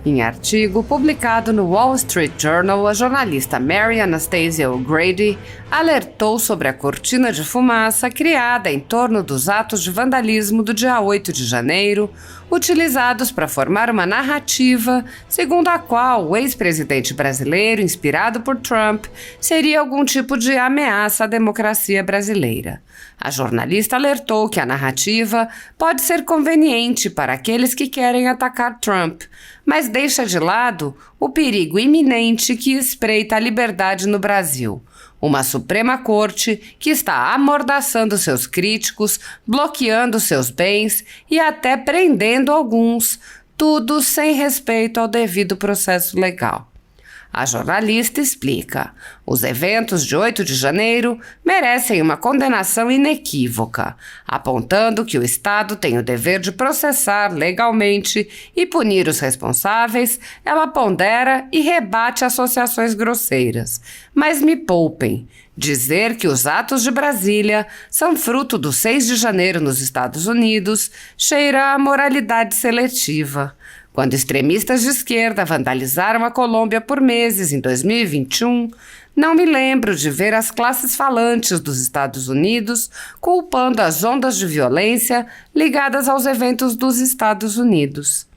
Em artigo publicado no Wall Street Journal, a jornalista Mary Anastasia O'Grady alertou sobre a cortina de fumaça criada em torno dos atos de vandalismo do dia 8 de janeiro, utilizados para formar uma narrativa segundo a qual o ex-presidente brasileiro, inspirado por Trump, seria algum tipo de ameaça à democracia brasileira. A jornalista alertou que a narrativa pode ser conveniente para aqueles que querem atacar Trump, mas deixa de lado o perigo iminente que espreita a liberdade no Brasil. Uma Suprema Corte que está amordaçando seus críticos, bloqueando seus bens e até prendendo alguns, tudo sem respeito ao devido processo legal. A jornalista explica: os eventos de 8 de janeiro merecem uma condenação inequívoca, apontando que o Estado tem o dever de processar legalmente e punir os responsáveis. Ela pondera e rebate associações grosseiras. Mas me poupem. Dizer que os atos de Brasília são fruto do 6 de janeiro nos Estados Unidos cheira a moralidade seletiva. Quando extremistas de esquerda vandalizaram a Colômbia por meses em 2021, não me lembro de ver as classes falantes dos Estados Unidos culpando as ondas de violência ligadas aos eventos dos Estados Unidos.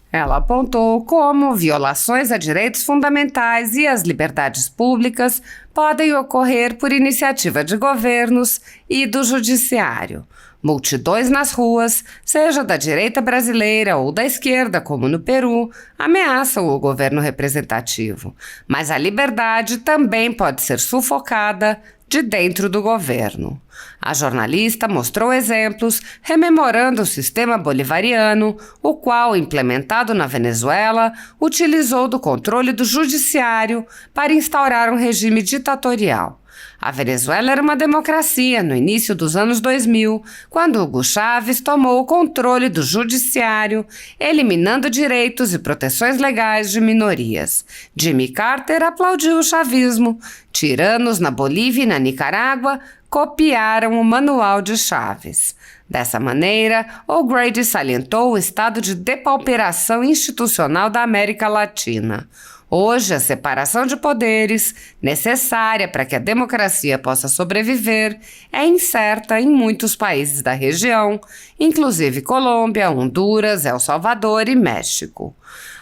Ela apontou como violações a direitos fundamentais e às liberdades públicas podem ocorrer por iniciativa de governos e do judiciário. Multidões nas ruas, seja da direita brasileira ou da esquerda, como no Peru, ameaçam o governo representativo. Mas a liberdade também pode ser sufocada de dentro do governo. A jornalista mostrou exemplos, rememorando o sistema bolivariano, o qual, implementado na Venezuela, utilizou do controle do judiciário para instaurar um regime ditatorial. A Venezuela era uma democracia no início dos anos 2000, quando Hugo Chávez tomou o controle do judiciário, eliminando direitos e proteções legais de minorias. Jimmy Carter aplaudiu o chavismo. Tiranos na Bolívia e na Nicarágua copiaram o manual de Chávez. Dessa maneira, O'Grady salientou o estado de depauperação institucional da América Latina. Hoje, a separação de poderes, necessária para que a democracia possa sobreviver, é incerta em muitos países da região, inclusive Colômbia, Honduras, El Salvador e México.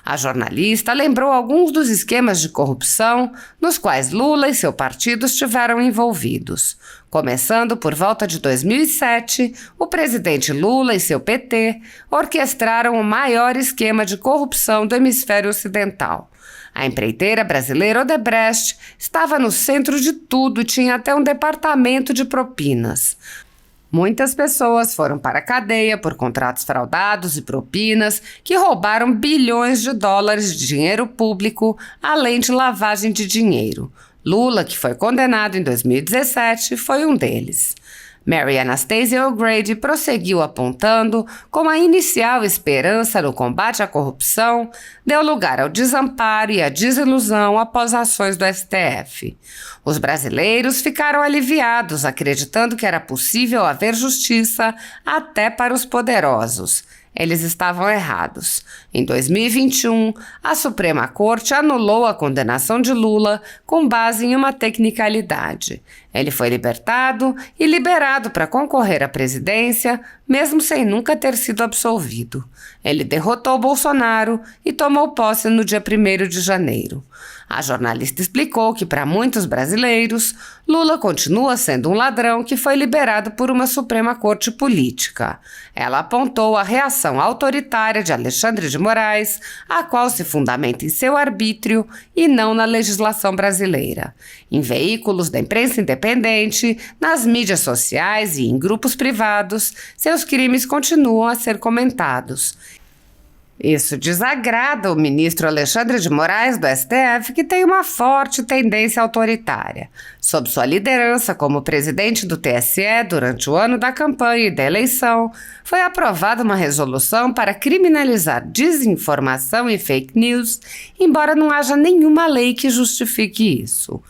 A jornalista lembrou alguns dos esquemas de corrupção nos quais Lula e seu partido estiveram envolvidos. Começando por volta de 2007, o presidente Lula e seu PT orquestraram o maior esquema de corrupção do hemisfério ocidental. A empreiteira brasileira Odebrecht estava no centro de tudo e tinha até um departamento de propinas. Muitas pessoas foram para a cadeia por contratos fraudados e propinas que roubaram bilhões de dólares de dinheiro público, além de lavagem de dinheiro. Lula, que foi condenado em 2017, foi um deles. Mary Anastasia O'Grady prosseguiu apontando como a inicial esperança no combate à corrupção deu lugar ao desamparo e à desilusão após ações do STF. Os brasileiros ficaram aliviados, acreditando que era possível haver justiça até para os poderosos. Eles estavam errados. Em 2021, a Suprema Corte anulou a condenação de Lula com base em uma tecnicalidade. Ele foi libertado e liberado para concorrer à presidência, mesmo sem nunca ter sido absolvido. Ele derrotou Bolsonaro e tomou posse no dia 1º de janeiro. A jornalista explicou que, para muitos brasileiros, Lula continua sendo um ladrão que foi liberado por uma Suprema Corte política. Ela apontou a reação autoritária de Alexandre de Moraes, a qual se fundamenta em seu arbítrio e não na legislação brasileira. Em veículos da imprensa independente, nas mídias sociais e em grupos privados, seus crimes continuam a ser comentados. Isso desagrada o ministro Alexandre de Moraes do STF, que tem uma forte tendência autoritária. Sob sua liderança como presidente do TSE durante o ano da campanha e da eleição, foi aprovada uma resolução para criminalizar desinformação e fake news, embora não haja nenhuma lei que justifique isso.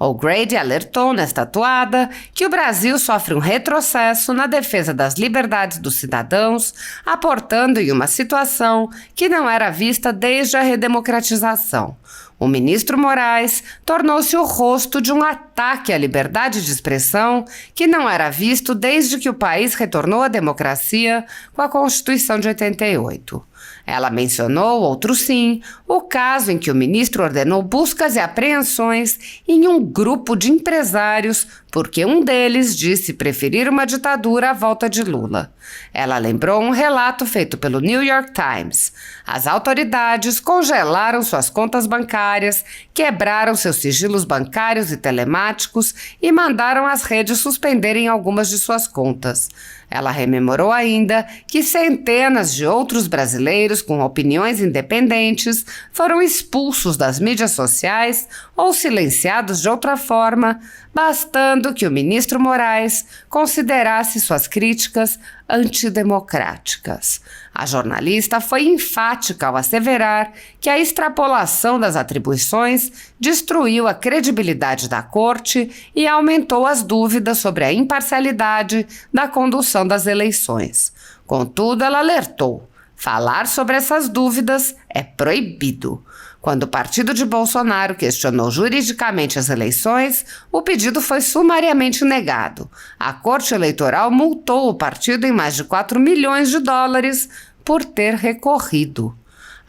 O'Grady alertou nesta atuada que o Brasil sofre um retrocesso na defesa das liberdades dos cidadãos, aportando em uma situação que não era vista desde a redemocratização. O ministro Moraes tornou-se o rosto de um ataque à liberdade de expressão que não era visto desde que o país retornou à democracia com a Constituição de 88. Ela mencionou, outro sim, o caso em que o ministro ordenou buscas e apreensões em um grupo de empresários porque um deles disse preferir uma ditadura à volta de Lula. Ela lembrou um relato feito pelo New York Times. As autoridades congelaram suas contas bancárias, quebraram seus sigilos bancários e telemáticos e mandaram as redes suspenderem algumas de suas contas. Ela rememorou ainda que centenas de outros brasileiros com opiniões independentes foram expulsos das mídias sociais ou silenciados de outra forma, bastando que o ministro Moraes considerasse suas críticas antidemocráticas. A jornalista foi enfática ao asseverar que a extrapolação das atribuições destruiu a credibilidade da corte e aumentou as dúvidas sobre a imparcialidade da condução das eleições. Contudo, ela alertou: falar sobre essas dúvidas é proibido. Quando o partido de Bolsonaro questionou juridicamente as eleições, o pedido foi sumariamente negado. A Corte Eleitoral multou o partido em mais de 4 milhões de dólares por ter recorrido.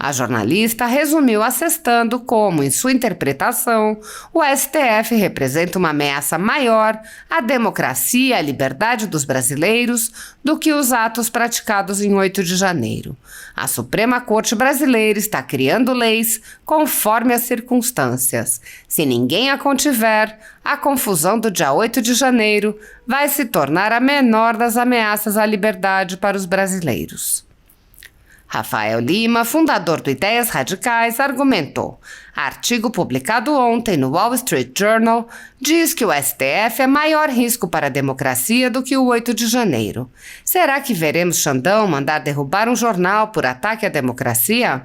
A jornalista resumiu assestando como, em sua interpretação, o STF representa uma ameaça maior à democracia e à liberdade dos brasileiros do que os atos praticados em 8 de janeiro. A Suprema Corte Brasileira está criando leis conforme as circunstâncias. Se ninguém a contiver, a confusão do dia 8 de janeiro vai se tornar a menor das ameaças à liberdade para os brasileiros. Rafael Lima, fundador do Ideias Radicais, argumentou. Artigo publicado ontem no Wall Street Journal diz que o STF é maior risco para a democracia do que o 8 de janeiro. Será que veremos Xandão mandar derrubar um jornal por ataque à democracia?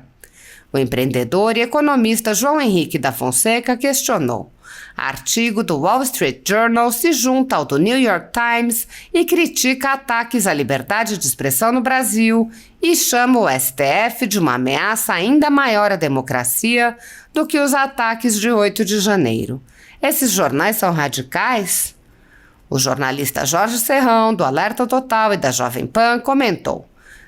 O empreendedor e economista João Henrique da Fonseca questionou. Artigo do Wall Street Journal se junta ao do New York Times e critica ataques à liberdade de expressão no Brasil e chama o STF de uma ameaça ainda maior à democracia do que os ataques de 8 de janeiro. Esses jornais são radicais? O jornalista Jorge Serrão, do Alerta Total e da Jovem Pan, comentou.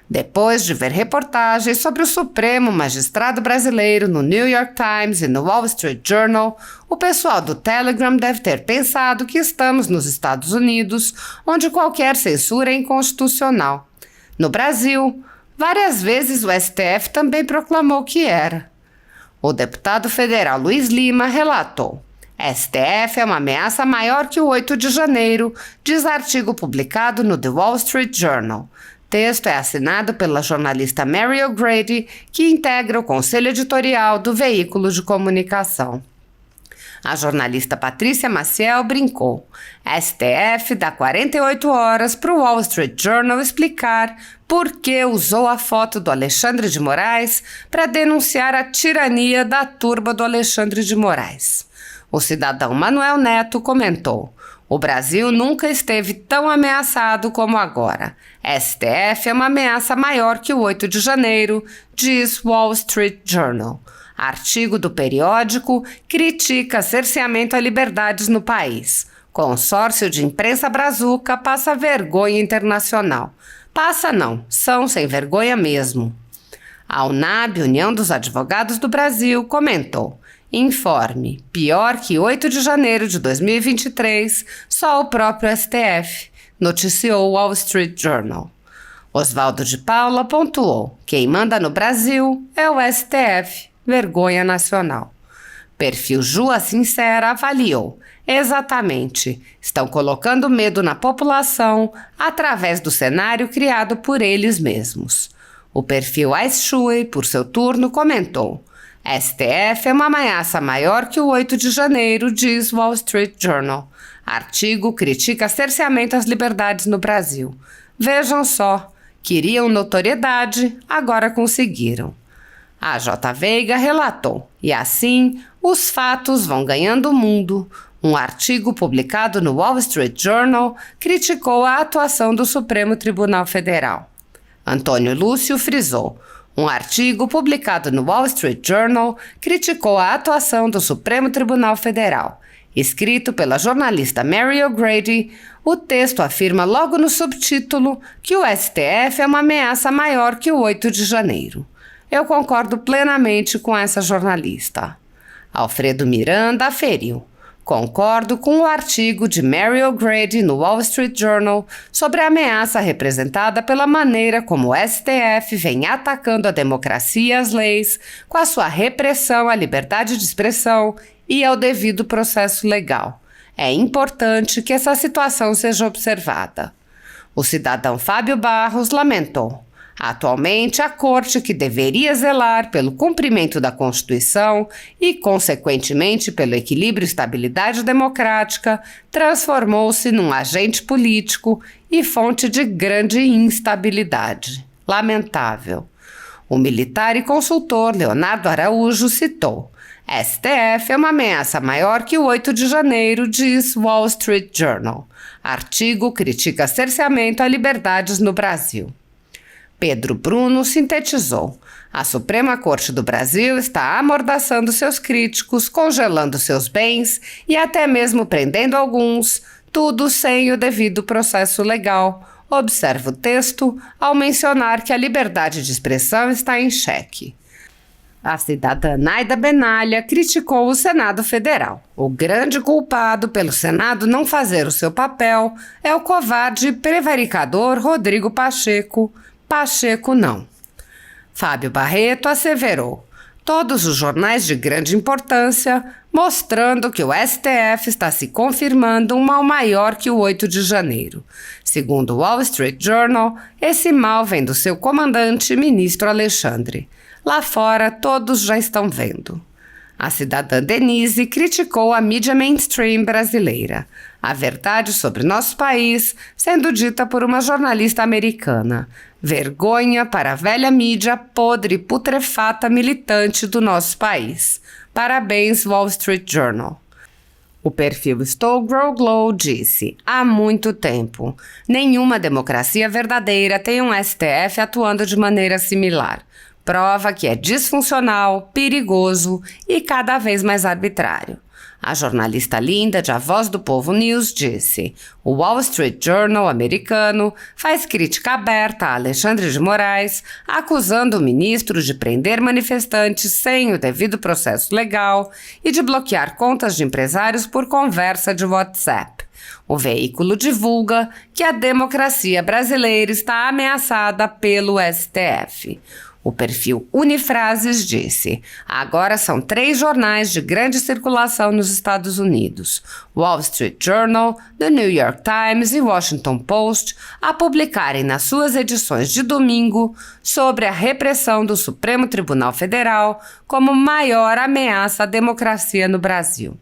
Depois de ver reportagens sobre o Supremo Magistrado Brasileiro no New York Times e no Wall Street Journal, o pessoal do Telegram deve ter pensado que estamos nos Estados Unidos, onde qualquer censura é inconstitucional. No Brasil, várias vezes o STF também proclamou que era. O deputado federal Luiz Lima relatou. STF é uma ameaça maior que o 8 de janeiro, diz artigo publicado no The Wall Street Journal. Texto é assinado pela jornalista Mary O'Grady, que integra o conselho editorial do veículo de comunicação. A jornalista Patrícia Maciel brincou. STF dá 48 horas para o Wall Street Journal explicar por que usou a foto do Alexandre de Moraes para denunciar a tirania da turba do Alexandre de Moraes. O cidadão Manuel Neto comentou. O Brasil nunca esteve tão ameaçado como agora. STF é uma ameaça maior que o 8 de janeiro, diz Wall Street Journal. Artigo do periódico critica cerceamento a liberdades no país. Consórcio de imprensa brazuca passa vergonha internacional. Passa não, são sem vergonha mesmo. A UNAB, União dos Advogados do Brasil, comentou. Informe. Pior que 8 de janeiro de 2023, só o próprio STF, noticiou o Wall Street Journal. Oswaldo de Paula pontuou. Quem manda no Brasil é o STF, vergonha nacional. Perfil Jua Sincera avaliou. Exatamente. Estão colocando medo na população através do cenário criado por eles mesmos. O perfil Ice Shui, por seu turno, comentou. STF é uma ameaça maior que o 8 de janeiro, diz Wall Street Journal. Artigo critica cerceamento às liberdades no Brasil. Vejam só, queriam notoriedade, agora conseguiram. A J. Veiga relatou, e assim os fatos vão ganhando o mundo. Um artigo publicado no Wall Street Journal criticou a atuação do Supremo Tribunal Federal. Antônio Lúcio frisou: um artigo publicado no Wall Street Journal criticou a atuação do Supremo Tribunal Federal. Escrito pela jornalista Mary O'Grady, o texto afirma logo no subtítulo que o STF é uma ameaça maior que o 8 de janeiro. Eu concordo plenamente com essa jornalista. Alfredo Miranda aferiu: concordo com o artigo de Mary O'Grady no Wall Street Journal sobre a ameaça representada pela maneira como o STF vem atacando a democracia e as leis com a sua repressão à liberdade de expressão e ao devido processo legal. É importante que essa situação seja observada. O cidadão Fábio Barros lamentou: atualmente, a Corte, que deveria zelar pelo cumprimento da Constituição e, consequentemente, pelo equilíbrio e estabilidade democrática, transformou-se num agente político e fonte de grande instabilidade. Lamentável. O militar e consultor Leonardo Araújo citou: STF é uma ameaça maior que o 8 de janeiro, diz Wall Street Journal. Artigo critica cerceamento a liberdades no Brasil. Pedro Bruno sintetizou: a Suprema Corte do Brasil está amordaçando seus críticos, congelando seus bens e até mesmo prendendo alguns, tudo sem o devido processo legal. Observa o texto ao mencionar que a liberdade de expressão está em xeque. A cidadã Naida Benalha criticou o Senado Federal. O grande culpado pelo Senado não fazer o seu papel é o covarde e prevaricador Rodrigo Pacheco. Pacheco não. Fábio Barreto asseverou: todos os jornais de grande importância, mostrando que o STF está se confirmando um mal maior que o 8 de janeiro. Segundo o Wall Street Journal, esse mal vem do seu comandante, ministro Alexandre. Lá fora, todos já estão vendo. A cidadã Denise criticou a mídia mainstream brasileira. A verdade sobre nosso país sendo dita por uma jornalista americana. Vergonha para a velha mídia podre e putrefata militante do nosso país. Parabéns, Wall Street Journal. O perfil Stole Grow Glow disse: há muito tempo, nenhuma democracia verdadeira tem um STF atuando de maneira similar. Prova que é disfuncional, perigoso e cada vez mais arbitrário. A jornalista Linda, de A Voz do Povo News, disse: o Wall Street Journal americano faz crítica aberta a Alexandre de Moraes, acusando o ministro de prender manifestantes sem o devido processo legal e de bloquear contas de empresários por conversa de WhatsApp. O veículo divulga que a democracia brasileira está ameaçada pelo STF. O perfil Unifrases disse: agora são 3 jornais de grande circulação nos Estados Unidos, Wall Street Journal, The New York Times e Washington Post, a publicarem nas suas edições de domingo sobre a repressão do Supremo Tribunal Federal como maior ameaça à democracia no Brasil.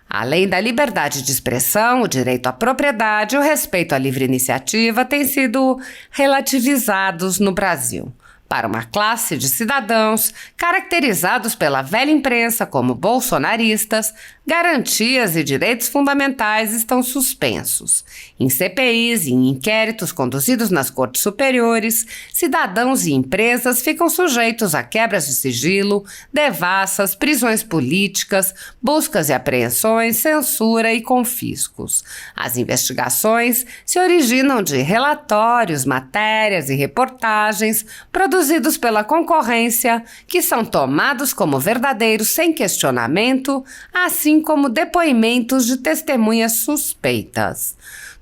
Além da liberdade de expressão, o direito à propriedade e o respeito à livre iniciativa têm sido relativizados no Brasil. Para uma classe de cidadãos caracterizados pela velha imprensa como bolsonaristas, garantias e direitos fundamentais estão suspensos. Em CPIs e em inquéritos conduzidos nas cortes superiores, cidadãos e empresas ficam sujeitos a quebras de sigilo, devassas, prisões políticas, buscas e apreensões, censura e confiscos. As investigações se originam de relatórios, matérias e reportagens produzidos pela concorrência, que são tomados como verdadeiros sem questionamento, assim como depoimentos de testemunhas suspeitas.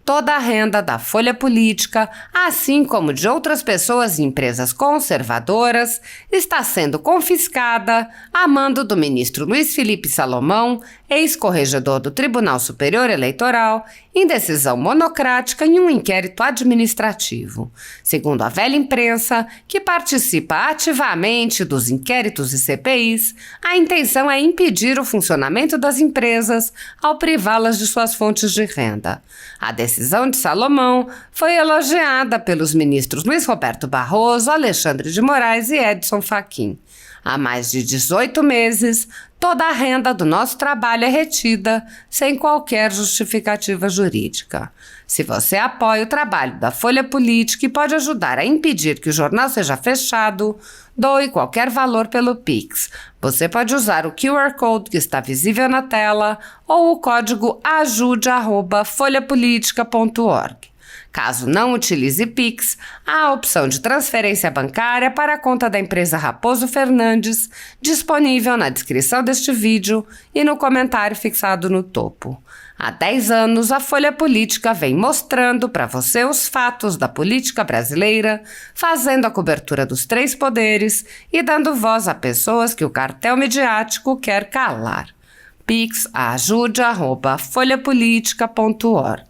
Toda a renda da folha política, assim como de outras pessoas e empresas conservadoras, está sendo confiscada a mando do ministro Luiz Felipe Salomão, ex-corregedor do Tribunal Superior Eleitoral, em decisão monocrática em um inquérito administrativo. Segundo a velha imprensa, que participa ativamente dos inquéritos e CPIs, a intenção é impedir o funcionamento das empresas ao privá-las de suas fontes de renda. A decisão de Salomão foi elogiada pelos ministros Luiz Roberto Barroso, Alexandre de Moraes e Edson Fachin. Há mais de 18 meses, Toda a renda do nosso trabalho é retida sem qualquer justificativa jurídica. Se você apoia o trabalho da Folha Política e pode ajudar a impedir que o jornal seja fechado, doe qualquer valor pelo Pix. Você pode usar o QR Code que está visível na tela ou o código ajude@folhapolitica.org. Caso não utilize Pix, há a opção de transferência bancária para a conta da empresa Raposo Fernandes, disponível na descrição deste vídeo e no comentário fixado no topo. Há 10 anos, a Folha Política vem mostrando para você os fatos da política brasileira, fazendo a cobertura dos 3 poderes e dando voz a pessoas que o cartel midiático quer calar. Pix ajude@folhapolitica.org.